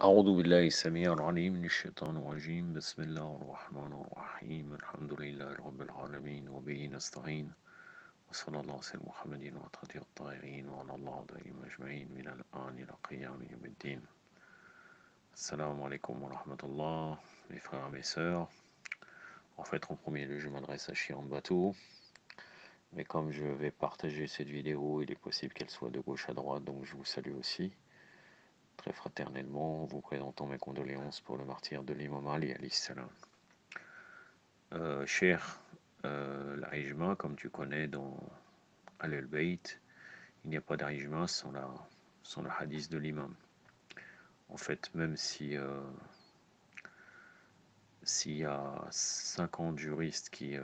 أعوذ بالله السميع العليم من الشيطان الرجيم بسم الله الرحمن الرحيم الحمد لله رب العالمين وبه نستعين وصلى الله على سيدنا محمد وعلى الطاهرين وعلى الله دائما أجمعين من الآن إلى قيام يوم الدين. Assalamu alaikum wa rahmatullah, mes frères et mes sœurs. En fait, en premier lieu, je m'adresse à Chiron Bateau, mais comme je vais partager cette vidéo, il est possible qu'elle soit de gauche à droite, donc je vous salue aussi. Très fraternellement, en vous présentant mes condoléances pour le martyre de l'imam Ali alayhi salam. Cher, l'Aïjma, comme tu connais dans Al-Bayt, il n'y a pas d'Aïjma sans le hadith de l'imam. En fait, même si s'il y a 50 juristes qui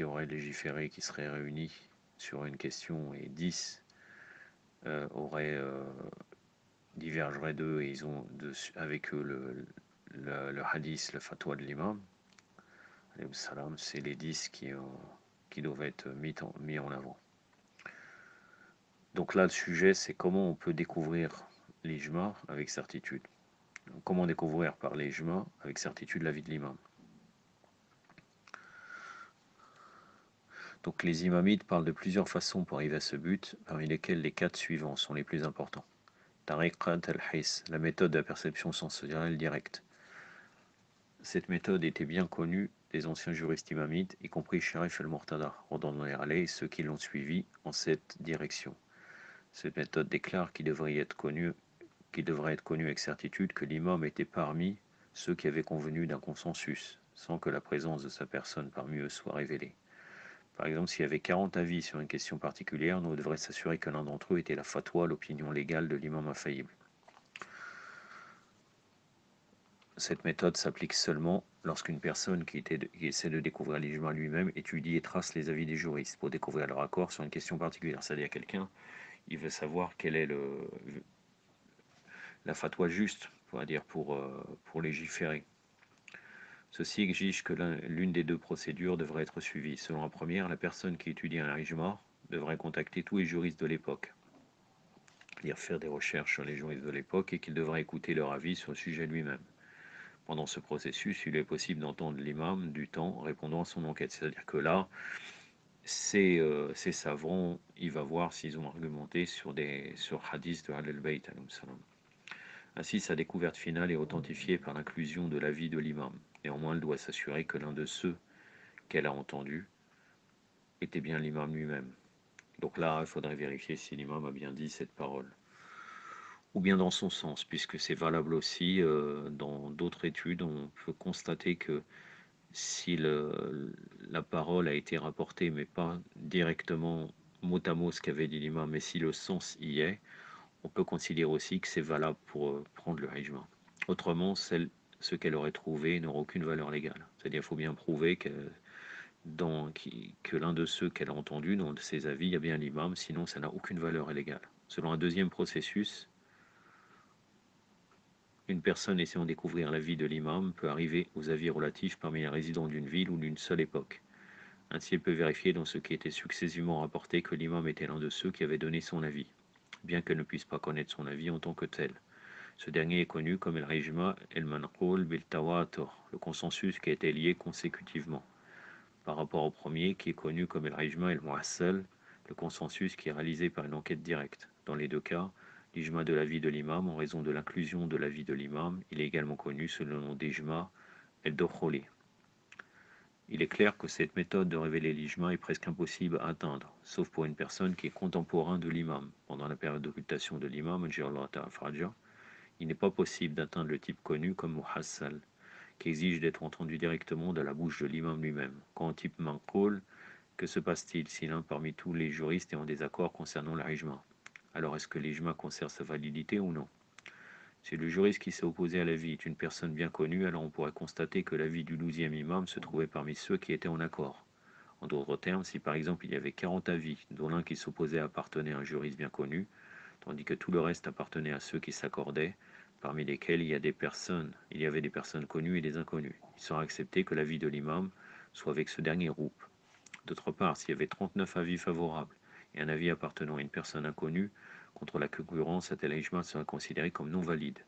auraient légiféré, qui seraient réunis sur une question, et 10 auraient divergeraient d'eux et ils ont avec eux le hadith, le fatwa de l'imam, c'est les 10 qui doivent être mis en avant. Donc là, le sujet, c'est comment on peut découvrir l'ijma avec certitude. Donc, comment découvrir par l'ijma avec certitude la vie de l'imam. Donc les imamites parlent de plusieurs façons pour arriver à ce but, parmi lesquelles les 4 suivants sont les plus importants. Tariqat al-His, la méthode de la perception sensorielle directe. Cette méthode était bien connue des anciens juristes imamites, y compris Sharif al-Murtada, ordonnant et ceux qui l'ont suivi en cette direction. Cette méthode déclare qu'il devrait être connu avec certitude que l'imam était parmi ceux qui avaient convenu d'un consensus, sans que la présence de sa personne parmi eux soit révélée. Par exemple, s'il y avait 40 avis sur une question particulière, nous devrions s'assurer que l'un d'entre eux était la fatwa, l'opinion légale de l'imam infaillible. Cette méthode s'applique seulement lorsqu'une personne qui essaie de découvrir l'ijma lui-même étudie et trace les avis des juristes pour découvrir leur accord sur une question particulière. C'est-à-dire quelqu'un, il veut savoir quelle est la fatwa juste, on va dire, pour légiférer. Ceci exige que l'une des deux procédures devrait être suivie. Selon la première, la personne qui étudie un ijma devrait contacter tous les juristes de l'époque, c'est-à-dire faire des recherches sur les juristes de l'époque et qu'il devrait écouter leur avis sur le sujet lui-même. Pendant ce processus, il est possible d'entendre l'imam du temps répondant à son enquête. C'est-à-dire que là, ces savants, il va voir s'ils ont argumenté sur hadith de Al-Bayt. Ainsi, sa découverte finale est authentifiée par l'inclusion de l'avis de l'imam. Néanmoins, elle doit s'assurer que l'un de ceux qu'elle a entendus était bien l'imam lui-même. Donc là, il faudrait vérifier si l'imam a bien dit cette parole. Ou bien dans son sens, puisque c'est valable aussi dans d'autres études, on peut constater que si la parole a été rapportée, mais pas directement mot à mot ce qu'avait dit l'imam, mais si le sens y est, on peut considérer aussi que c'est valable pour prendre le ijma. Autrement, ce qu'elle aurait trouvé n'aura aucune valeur légale. C'est-à-dire qu'il faut bien prouver que l'un de ceux qu'elle a entendus, dans ses avis, il y a bien l'imam, sinon ça n'a aucune valeur légale. Selon un deuxième processus, une personne essayant de découvrir l'avis de l'imam peut arriver aux avis relatifs parmi les résidents d'une ville ou d'une seule époque. Ainsi, elle peut vérifier dans ce qui était successivement rapporté que l'imam était l'un de ceux qui avaient donné son avis, bien qu'elle ne puisse pas connaître son avis en tant que tel. Ce dernier est connu comme el-Ijma el-Manqul bil-Tawatur, le consensus qui a été lié consécutivement, par rapport au premier qui est connu comme el-Ijma el-Mu'assal, le consensus qui est réalisé par une enquête directe. Dans les deux cas, l'Ijma de l'avis de l'imam, en raison de l'inclusion de l'avis de l'imam, il est également connu sous le nom d'Ijma el-Dokholi. Il est clair que cette méthode de révéler l'ijma est presque impossible à atteindre, sauf pour une personne qui est contemporain de l'imam. Pendant la période d'occultation de l'imam, il n'est pas possible d'atteindre le type connu comme muhassal, qui exige d'être entendu directement de la bouche de l'imam lui-même. Quant au type manqul, que se passe-t-il si l'un parmi tous les juristes est en désaccord concernant l'ijma? Alors est-ce que l'ijma conserve sa validité ou non? Si le juriste qui s'est opposé à l'avis est une personne bien connue, alors on pourrait constater que l'avis du 12e imam se trouvait parmi ceux qui étaient en accord. En d'autres termes, si par exemple il y avait 40 avis, dont l'un qui s'opposait appartenait à un juriste bien connu, tandis que tout le reste appartenait à ceux qui s'accordaient, parmi lesquels il y avait des personnes connues et des inconnues, il sera accepté que l'avis de l'imam soit avec ce dernier groupe. D'autre part, s'il y avait 39 avis favorables et un avis appartenant à une personne inconnue, contre la concurrence, un tel ijma sera considéré comme non valide.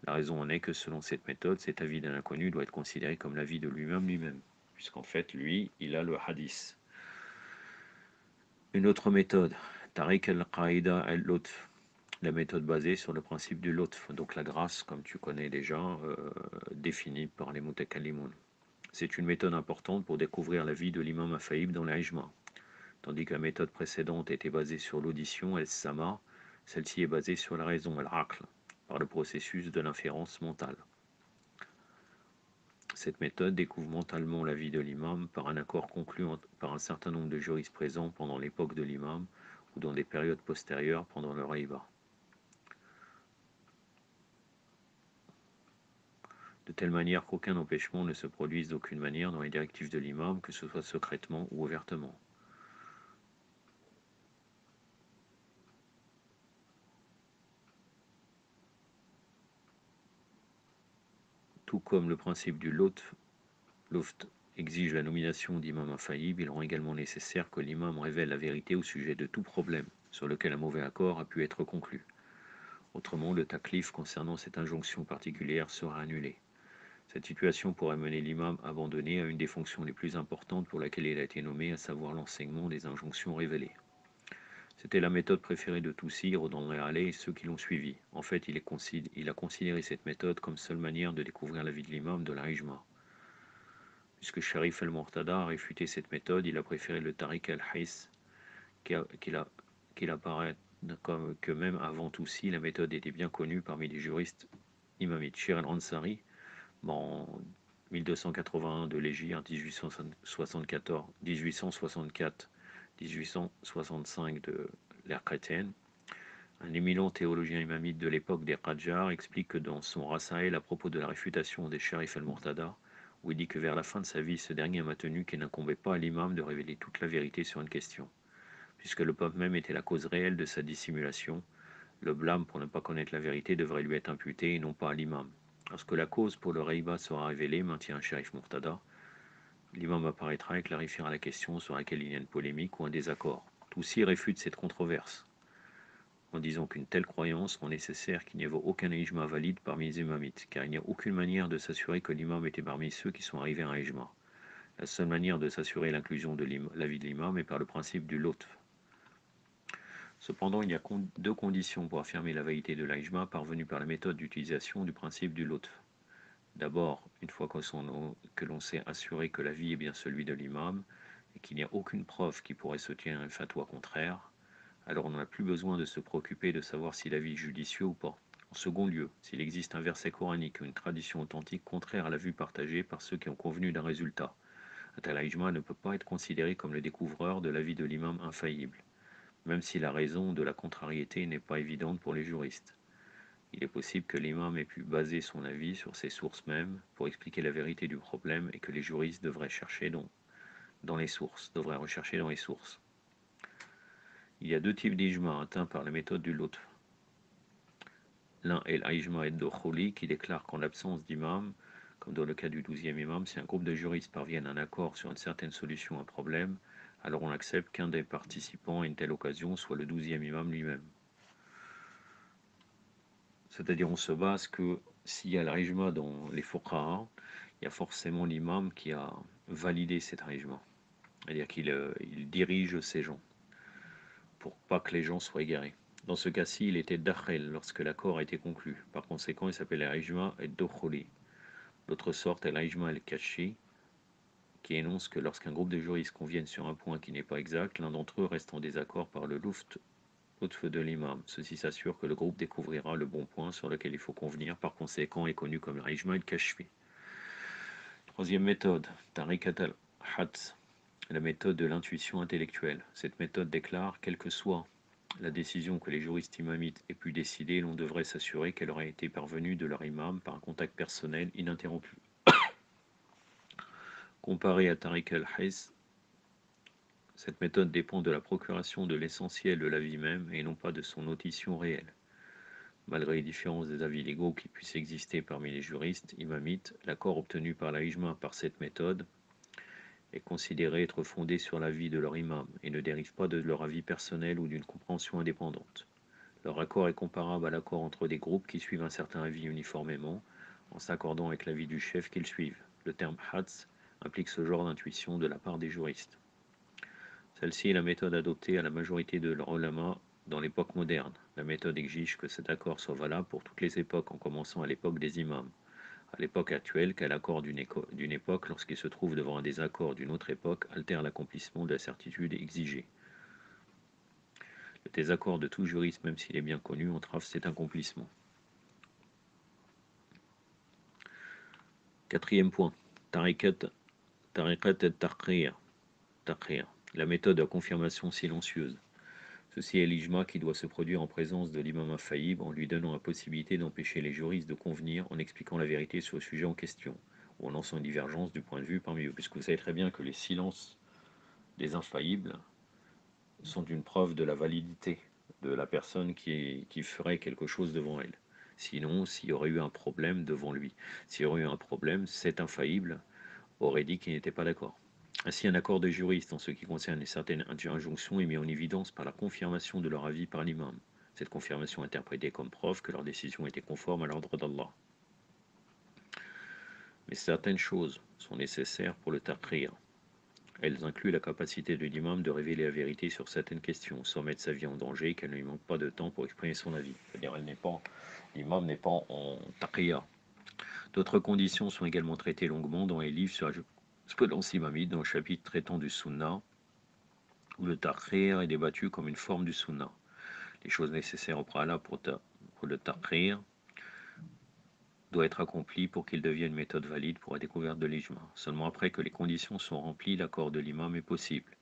La raison en est que selon cette méthode, cet avis d'un inconnu doit être considéré comme l'avis de lui-même, puisqu'en fait, lui, il a le hadith. Une autre méthode, Tariq al-Qaïda al-Lutf, la méthode basée sur le principe du Lutf, donc la grâce, comme tu connais déjà, définie par les Mutakallimun. C'est une méthode importante pour découvrir la vie de l'imam infaillible dans l'Ijma. Tandis que la méthode précédente était basée sur l'audition, al-Sama, celle-ci est basée sur la raison, al-Aql, par le processus de l'inférence mentale. Cette méthode découvre mentalement la vie de l'imam par un accord conclu par un certain nombre de juristes présents pendant l'époque de l'imam ou dans des périodes postérieures pendant le Raïba. De telle manière qu'aucun empêchement ne se produise d'aucune manière dans les directives de l'imam, que ce soit secrètement ou ouvertement. Tout comme le principe du Luft exige la nomination d'imam infaillible, il rend également nécessaire que l'imam révèle la vérité au sujet de tout problème sur lequel un mauvais accord a pu être conclu. Autrement, le taklif concernant cette injonction particulière sera annulé. Cette situation pourrait mener l'imam abandonné à une des fonctions les plus importantes pour laquelle il a été nommé, à savoir l'enseignement des injonctions révélées. C'était la méthode préférée de tous Sire dans le Halais et ceux qui l'ont suivi. En fait, il a considéré cette méthode comme seule manière de découvrir la vie de l'imam de la Hijma. Puisque Sharif al-Murtada a réfuté cette méthode, il a préféré le Tariq al-His, qu'il apparaît comme que même avant Toussi, la méthode était bien connue parmi les juristes imamites. Shir al-Ansari, en 1281 de l'Hégire, 1864-1865 de l'ère chrétienne, un éminent théologien imamite de l'époque des Qadjar explique que dans son Rasaël à propos de la réfutation des Sharif al-Murtada, où il dit que vers la fin de sa vie, ce dernier a maintenu qu'il n'incombait pas à l'imam de révéler toute la vérité sur une question. Puisque le pape même était la cause réelle de sa dissimulation, le blâme pour ne pas connaître la vérité devrait lui être imputé et non pas à l'imam. Lorsque la cause pour le Reiba sera révélée, maintient un Sharif Murtada, l'imam apparaîtra et clarifiera la question sur laquelle il y a une polémique ou un désaccord. Toussi réfute cette controverse en disant qu'une telle croyance rend nécessaire qu'il n'y ait aucun ijma valide parmi les imamites, car il n'y a aucune manière de s'assurer que l'imam était parmi ceux qui sont arrivés à un ijma. La seule manière de s'assurer l'inclusion de l'avis de l'imam est par le principe du lutf. Cependant, il y a deux conditions pour affirmer la validité de l'ijma parvenue par la méthode d'utilisation du principe du lutf. D'abord, une fois que l'on s'est assuré que l'avis est bien celui de l'imam et qu'il n'y a aucune preuve qui pourrait soutenir un fatwa contraire, alors on n'a plus besoin de se préoccuper de savoir si l'avis est judicieux ou pas. En second lieu, s'il existe un verset coranique ou une tradition authentique contraire à la vue partagée par ceux qui ont convenu d'un résultat, un tel ijma ne peut pas être considéré comme le découvreur de l'avis de l'imam infaillible, même si la raison de la contrariété n'est pas évidente pour les juristes. Il est possible que l'imam ait pu baser son avis sur ses sources mêmes pour expliquer la vérité du problème et que les juristes devraient rechercher dans les sources. Il y a deux types d'ijma atteints par la méthode du lutf. L'un est l'ijma ad-dukhuli qui déclare qu'en l'absence d'imam, comme dans le cas du 12e imam, si un groupe de juristes parviennent à un accord sur une certaine solution à un problème, alors on accepte qu'un des participants à une telle occasion soit le 12e imam lui-même. C'est-à-dire on se base que s'il y a l'ijma dans les fuqaha, il y a forcément l'imam qui a validé cet ijma. C'est-à-dire qu'il dirige ces gens pour pas que les gens soient égarés. Dans ce cas-ci, il était dakhel lorsque l'accord a été conclu. Par conséquent, il s'appelle l'ijma ad-dukhuli. L'autre sorte est l'ijma al-kashi, qui énonce que lorsqu'un groupe de juristes conviennent sur un point qui n'est pas exact, l'un d'entre eux reste en désaccord par le lutf de l'imam. Ceci s'assure que le groupe découvrira le bon point sur lequel il faut convenir, par conséquent est connu comme l'ijma al-kashfi. Troisième méthode, tariqat al-hads, la méthode de l'intuition intellectuelle. Cette méthode déclare, quelle que soit la décision que les juristes imamites aient pu décider, l'on devrait s'assurer qu'elle aurait été parvenue de leur imam par un contact personnel ininterrompu. Comparé à Tariq al-His, cette méthode dépend de la procuration de l'essentiel de la vie même et non pas de son audition réelle. Malgré les différences des avis légaux qui puissent exister parmi les juristes imamites, l'accord obtenu par la ijma par cette méthode est considéré être fondé sur l'avis de leur imam et ne dérive pas de leur avis personnel ou d'une compréhension indépendante. Leur accord est comparable à l'accord entre des groupes qui suivent un certain avis uniformément, en s'accordant avec l'avis du chef qu'ils suivent. Le terme hadz implique ce genre d'intuition de la part des juristes. Celle-ci est la méthode adoptée à la majorité de l'ulama dans l'époque moderne. La méthode exige que cet accord soit valable pour toutes les époques, en commençant à l'époque des imams. À l'époque actuelle, qu'à l'accord d'une époque, lorsqu'il se trouve devant un désaccord d'une autre époque, altère l'accomplissement de la certitude exigée. Le désaccord de tout juriste, même s'il est bien connu, entrave cet accomplissement. Quatrième point, tariqat al-taqrir, la méthode de confirmation silencieuse. Ceci est l'ijma qui doit se produire en présence de l'imam infaillible en lui donnant la possibilité d'empêcher les juristes de convenir en expliquant la vérité sur le sujet en question, ou en lançant une divergence du point de vue parmi eux, puisque vous savez très bien que les silences des infaillibles sont une preuve de la validité de la personne qui ferait quelque chose devant elle. Sinon, s'il y aurait eu un problème devant lui, s'il y aurait eu un problème, cet infaillible aurait dit qu'il n'était pas d'accord. Ainsi, un accord de juristes en ce qui concerne les certaines injonctions est mis en évidence par la confirmation de leur avis par l'imam. Cette confirmation est interprétée comme preuve que leur décision était conforme à l'ordre d'Allah. Mais certaines choses sont nécessaires pour le taqrir. Elles incluent la capacité de l'imam de révéler la vérité sur certaines questions, sans mettre sa vie en danger et qu'elle ne lui manque pas de temps pour exprimer son avis. C'est-à-dire, l'imam n'est pas en taqiyya. D'autres conditions sont également traitées longuement dans les livres sur la jurisprudence imamite, dans le chapitre traitant du sunnah, où le taqrir est débattu comme une forme du sunnah. Les choses nécessaires au préalable pour le taqrir doit être accompli pour qu'il devienne une méthode valide pour la découverte de l'ijma. Seulement après que les conditions sont remplies, l'accord de l'imam est possible.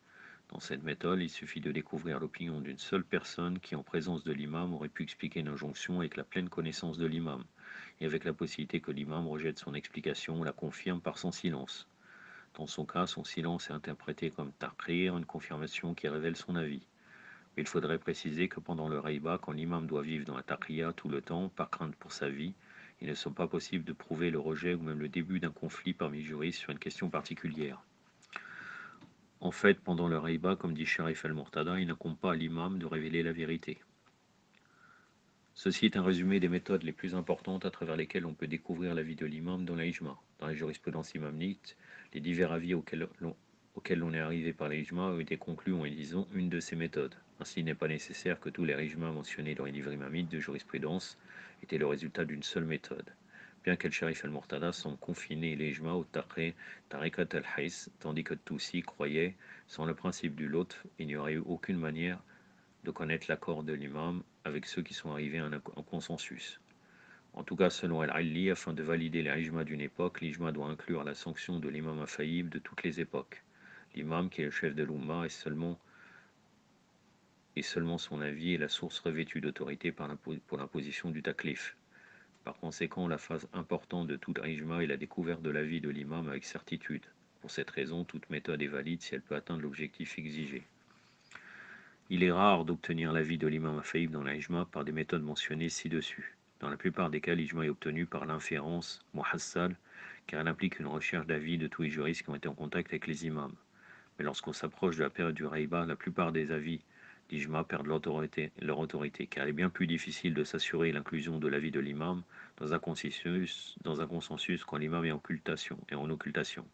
Dans cette méthode, il suffit de découvrir l'opinion d'une seule personne qui, en présence de l'imam, aurait pu expliquer une injonction avec la pleine connaissance de l'imam, et avec la possibilité que l'imam rejette son explication ou la confirme par son silence. Dans son cas, son silence est interprété comme taqrir, une confirmation qui révèle son avis. Mais il faudrait préciser que pendant le raïba, quand l'imam doit vivre dans la taqiyya tout le temps, par crainte pour sa vie, il ne sont pas possible de prouver le rejet ou même le début d'un conflit parmi les juristes sur une question particulière. En fait, pendant le raïba, comme dit Sharif al-Murtada, il n'incombe pas à l'imam de révéler la vérité. Ceci est un résumé des méthodes les plus importantes à travers lesquelles on peut découvrir la vie de l'imam dans la ijma. Dans la jurisprudence imamite, les divers avis auxquels l'on est arrivé par l'ijma ont été conclus en utilisant une de ces méthodes. Ainsi, il n'est pas nécessaire que tous les ijmas mentionnés dans les livres imamites de jurisprudence étaient le résultat d'une seule méthode. Bien qu'Al-Sharif al-Murtada semble confiner l'ijma au tariqat al-Hays, tandis que Toussi croyait, sans le principe du lotf, il n'y aurait eu aucune manière de connaître l'accord de l'imam avec ceux qui sont arrivés à un consensus. En tout cas, selon Al-Ali, afin de valider les ijma d'une époque, l'ijma doit inclure la sanction de l'imam infaillible de toutes les époques. L'imam, qui est le chef de l'Ummah, et seulement son avis est la source revêtue d'autorité pour l'imposition du taklif. Par conséquent, la phase importante de tout ijma est la découverte de l'avis de l'imam avec certitude. Pour cette raison, toute méthode est valide si elle peut atteindre l'objectif exigé. Il est rare d'obtenir l'avis de l'imam infaillible dans l'ijma par des méthodes mentionnées ci-dessus. Dans la plupart des cas, l'ijma est obtenu par l'inférence muhassal, car elle implique une recherche d'avis de tous les juristes qui ont été en contact avec les imams. Mais lorsqu'on s'approche de la période du raïba, la plupart des avis d'ijma perdent leur autorité, car il est bien plus difficile de s'assurer l'inclusion de l'avis de l'imam dans un consensus quand l'imam est en occultation.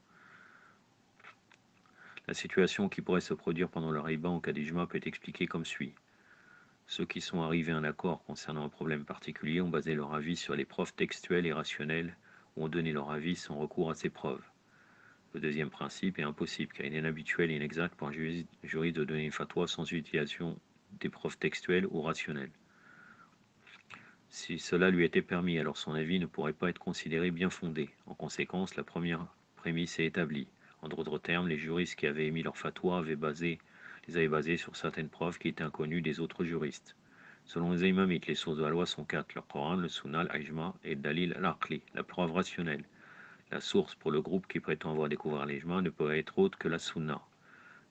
La situation qui pourrait se produire pendant le raïba en cas d'ijma peut être expliquée comme suit. Ceux qui sont arrivés à un accord concernant un problème particulier ont basé leur avis sur les preuves textuelles et rationnelles ou ont donné leur avis sans recours à ces preuves. Le deuxième principe est impossible car il est inhabituel et inexact pour un juriste de donner une fatwa sans utilisation des preuves textuelles ou rationnelles. Si cela lui était permis, alors son avis ne pourrait pas être considéré bien fondé. En conséquence, la première prémisse est établie. En d'autres termes, les juristes qui avaient émis leur fatwa les avaient basés sur certaines preuves qui étaient inconnues des autres juristes. Selon les imamites, les sources de la loi sont quatre: le Coran, le Sunna, l'Ijma et le Dalil al-Aqli, la preuve rationnelle. La source pour le groupe qui prétend avoir découvert l'Ijma ne peut être autre que la Sunna.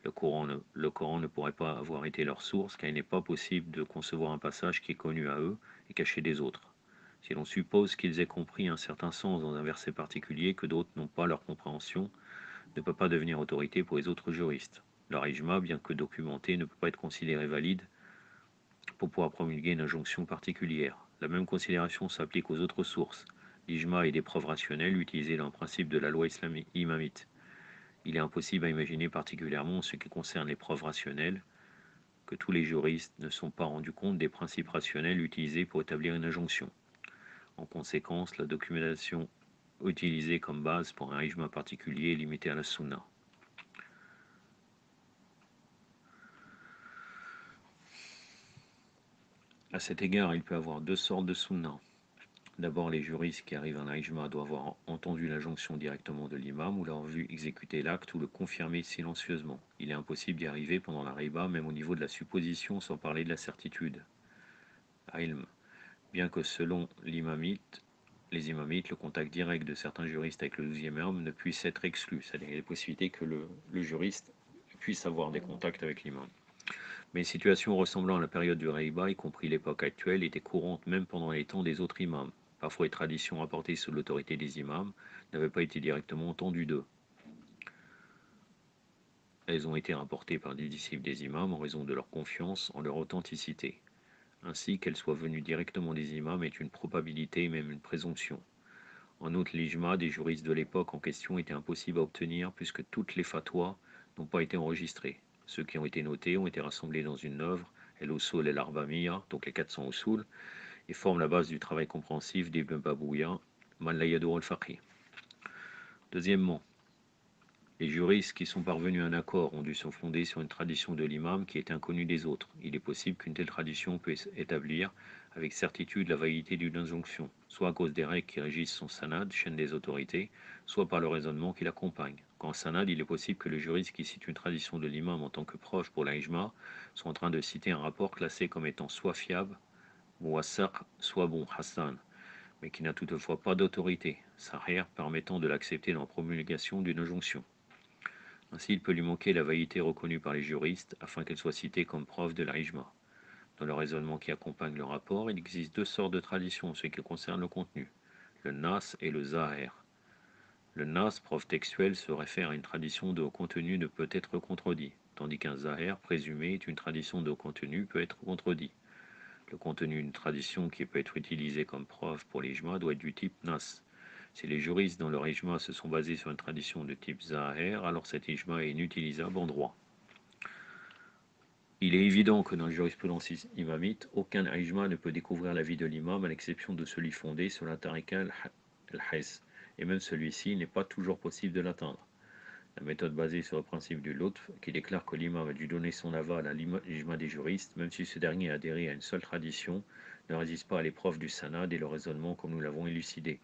Le Coran ne pourrait pas avoir été leur source car il n'est pas possible de concevoir un passage qui est connu à eux et caché des autres. Si l'on suppose qu'ils aient compris un certain sens dans un verset particulier que d'autres n'ont pas leur compréhension, ne peut pas devenir autorité pour les autres juristes. Leur ijma, bien que documenté, ne peut pas être considéré valide pour pouvoir promulguer une injonction particulière. La même considération s'applique aux autres sources. L'ijma est des preuves rationnelles utilisées dans le principe de la loi islamique imamite. Il est impossible à imaginer, particulièrement en ce qui concerne les preuves rationnelles, que tous les juristes ne sont pas rendus compte des principes rationnels utilisés pour établir une injonction. En conséquence, la documentation utilisée comme base pour un ijma particulier est limitée à la sunna. À cet égard, il peut y avoir deux sortes de sunna. D'abord, les juristes qui arrivent à un ijma doivent avoir entendu l'injonction directement de l'imam ou l'avoir vu exécuter l'acte ou le confirmer silencieusement. Il est impossible d'y arriver pendant la riba, même au niveau de la supposition, sans parler de la certitude. Ilm. Bien que selon les imamites, le contact direct de certains juristes avec le 12e imam ne puisse être exclu, c'est-à-dire les possibilités que le juriste puisse avoir des contacts avec l'imam. Mais une situation ressemblant à la période du Reiba, y compris l'époque actuelle, était courante même pendant les temps des autres imams. Parfois, les traditions rapportées sous l'autorité des imams n'avaient pas été directement entendues d'eux. Elles ont été rapportées par des disciples des imams en raison de leur confiance en leur authenticité. Ainsi, qu'elles soient venues directement des imams est une probabilité et même une présomption. En outre, l'ijma des juristes de l'époque en question était impossible à obtenir puisque toutes les fatwas n'ont pas été enregistrées. Ceux qui ont été notés ont été rassemblés dans une œuvre, El Usul El Arbamiya, donc les 400 Usul, et forment la base du travail compréhensif d'Ibn Babouya, Man la Yadur al-Faqih. Deuxièmement, les juristes qui sont parvenus à un accord ont dû se fonder sur une tradition de l'imam qui est inconnue des autres. Il est possible qu'une telle tradition puisse établir avec certitude la validité d'une injonction, soit à cause des règles qui régissent son sanad, chaîne des autorités, soit par le raisonnement qui l'accompagne. Qu'en sanad, il est possible que le juriste qui cite une tradition de l'imam en tant que proche pour l'ijma soit en train de citer un rapport classé comme étant soit fiable, muwassaq, soit bon, hassan, mais qui n'a toutefois pas d'autorité, sahih, permettant de l'accepter dans la promulgation d'une injonction. Ainsi, il peut lui manquer la validité reconnue par les juristes afin qu'elle soit citée comme preuve de l'ijma. Dans le raisonnement qui accompagne le rapport, il existe deux sortes de traditions en ce qui concerne le contenu, le nas et le zahir. Le nas, preuve textuelle, se réfère à une tradition dont le contenu ne peut être contredit, tandis qu'un zahir, présumé, est une tradition dont le contenu peut être contredit. Le contenu d'une tradition qui peut être utilisée comme preuve pour l'ijma doit être du type nas. Si les juristes dans leur ijma se sont basés sur une tradition de type zahir, alors cet ijma est inutilisable en droit. Il est évident que dans la jurisprudence imamite, aucun ijma ne peut découvrir la vie de l'imam à l'exception de celui fondé sur la tariqa al-Hess, et même celui-ci n'est pas toujours possible de l'atteindre. La méthode basée sur le principe du lutf, qui déclare que l'imam a dû donner son aval à l'ijma des juristes, même si ce dernier a adhéré à une seule tradition, ne résiste pas à l'épreuve du sanad et le raisonnement comme nous l'avons élucidé.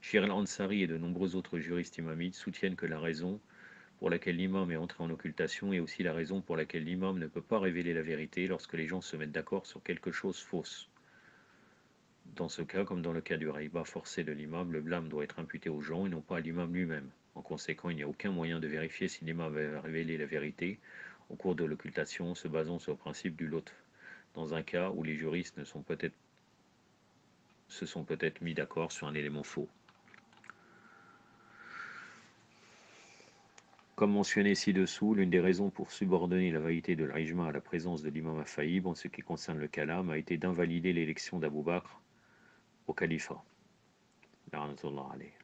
Shir al-Ansari et de nombreux autres juristes imamites soutiennent que la raison pour laquelle l'imam est entré en occultation est aussi la raison pour laquelle l'imam ne peut pas révéler la vérité lorsque les gens se mettent d'accord sur quelque chose fausse. Dans ce cas, comme dans le cas du raïba forcé de l'imam, le blâme doit être imputé aux gens et non pas à l'imam lui-même. En conséquent, il n'y a aucun moyen de vérifier si l'imam avait révélé la vérité au cours de l'occultation en se basant sur le principe du lutf, dans un cas où les juristes se sont peut-être mis d'accord sur un élément faux. Comme mentionné ci-dessous, l'une des raisons pour subordonner la validité de l'ijma à la présence de l'imam infaillible en ce qui concerne le kalam a été d'invalider l'élection d'Abu Bakr au califat.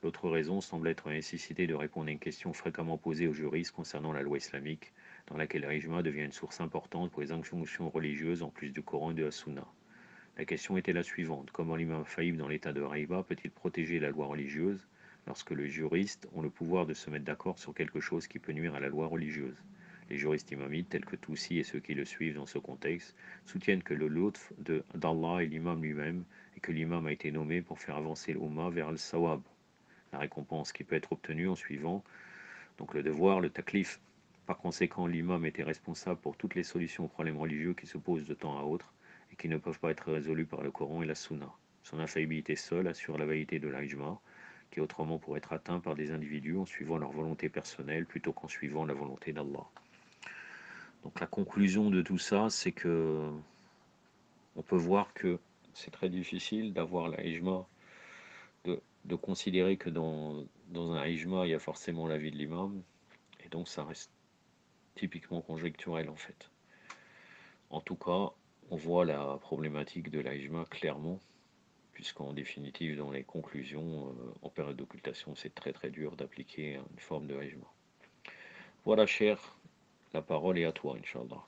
L'autre raison semble être la nécessité de répondre à une question fréquemment posée aux juristes concernant la loi islamique, dans laquelle l'ijma devient une source importante pour les injonctions religieuses en plus du Coran et de la Sunna. La question était la suivante: comment l'imam faillible dans l'état de Raïba peut-il protéger la loi religieuse lorsque les juristes ont le pouvoir de se mettre d'accord sur quelque chose qui peut nuire à la loi religieuse? Les juristes imamites, tels que Toussi et ceux qui le suivent dans ce contexte, soutiennent que le lutf d'Allah est l'imam lui-même et que l'imam a été nommé pour faire avancer l'Ummah vers le sawab, la récompense qui peut être obtenue en suivant donc le devoir, le taklif. Par conséquent, l'imam était responsable pour toutes les solutions aux problèmes religieux qui se posent de temps à autre et qui ne peuvent pas être résolus par le Coran et la Sunna. Son infaillibilité seule assure la validité de l'ijma, qui autrement pourrait être atteint par des individus en suivant leur volonté personnelle plutôt qu'en suivant la volonté d'Allah. Donc la conclusion de tout ça, c'est que on peut voir que c'est très difficile d'avoir l'ijma, de considérer que dans un ijma, il y a forcément l'avis de l'imam, et donc ça reste typiquement conjecturel en fait. En tout cas, on voit la problématique de l'AIJMA clairement, puisqu'en définitive, dans les conclusions, en période d'occultation, c'est très très dur d'appliquer une forme de AIJMA. Voilà, cher, la parole est à toi, Inch'Allah.